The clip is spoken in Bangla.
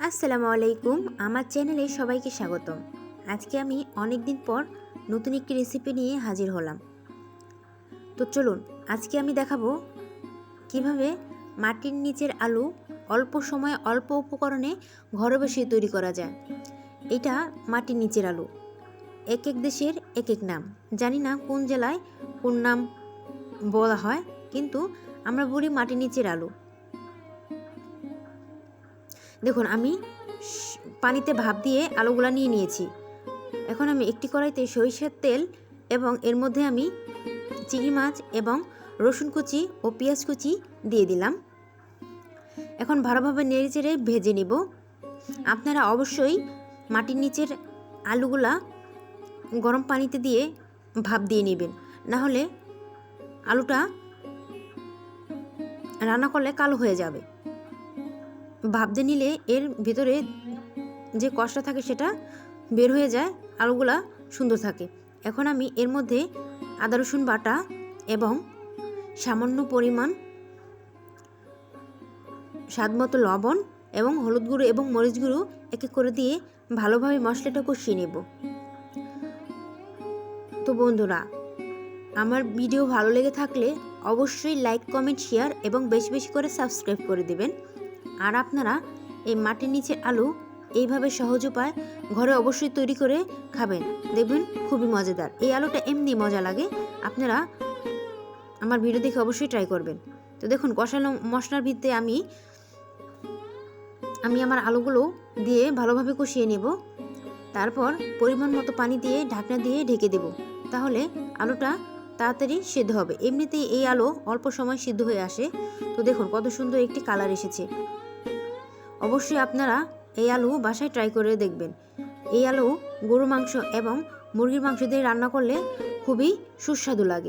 আসসালামু আলাইকুম, আমার চ্যানেলে সবাইকে স্বাগতম। আজকে আমি অনেক দিন পর নতুন একটি রেসিপি নিয়ে হাজির হলাম। তো চলুন, আজকে আমি দেখাবো কিভাবে মাটির নিচের আলু অল্প সময়ে অল্প উপকরণে ঘরে বসে তৈরি করা যায়। এটা মাটির নিচের আলু, এক এক দেশের এক এক নাম, জানি না কোন জেলায় কোন নাম বলা হয়, কিন্তু আমরা বলি মাটির নিচের আলু। দেখুন, আমি পানিতে ভাপ দিয়ে আলুগুলা নিয়ে নিয়েছি। এখন আমি একটি কড়াইতে সরিষার তেল এবং এর মধ্যে আমি চিংড়ি মাছ এবং রসুন কুচি ও পেঁয়াজ কুচি দিয়ে দিলাম। এখন ভালোভাবে নেড়েচেড়ে ভেজে নিব। আপনারা অবশ্যই মাটির নিচের আলুগুলা গরম পানিতে দিয়ে ভাপ দিয়ে নেবেন, না হলে আলুটা রান্না করলে কালো হয়ে যাবে। ভাপ দিয়ে নিলে এর ভিতরে যে কষটা থাকে সেটা বের হয়ে যায়, আলুগুলা সুন্দর থাকে। এখন আমি এর মধ্যে আদা রসুন বাটা এবং সামান্য পরিমাণ স্বাদমতো লবণ এবং হলুদ গুঁড়ো এবং মরিচ গুঁড়ো এক এক করে দিয়ে ভালোভাবে মশলাটা কষিয়ে নেব। তো বন্ধুরা, আমার ভিডিও ভালো লেগে থাকলে অবশ্যই লাইক, কমেন্ট, শেয়ার এবং বেশি বেশি করে সাবস্ক্রাইব করে দেবেন। আর আপনারা এই মাটির নিচের আলু এইভাবে সহজ উপায় ঘরে অবশ্যই তৈরি করে খাবেন, দেখবেন খুবই মজাদার। এই আলুটা এমনি মজা লাগে, আপনারা আমার ভিডিও দেখে অবশ্যই ট্রাই করবেন। তো দেখুন, কষানো মশলার ভিতরে আমি আমার আলুগুলো দিয়ে ভালোভাবে কষিয়ে নেব। তারপর পরিমাণ মতো পানি দিয়ে ঢাকনা দিয়ে ঢেকে দেব, তাহলে আলুটা তাড়াতাড়ি সিদ্ধ হবে। এমনিতেই এই আলু অল্প সময় সিদ্ধ হয়ে আসে। তো দেখুন কত সুন্দর একটি কালার এসেছে। অবশ্যই আপনারা এই আলু বাসায় ট্রাই করে দেখবেন। এই আলু গরুর মাংস এবং মুরগির মাংস দিয়ে রান্না করলে খুবই সুস্বাদু লাগে।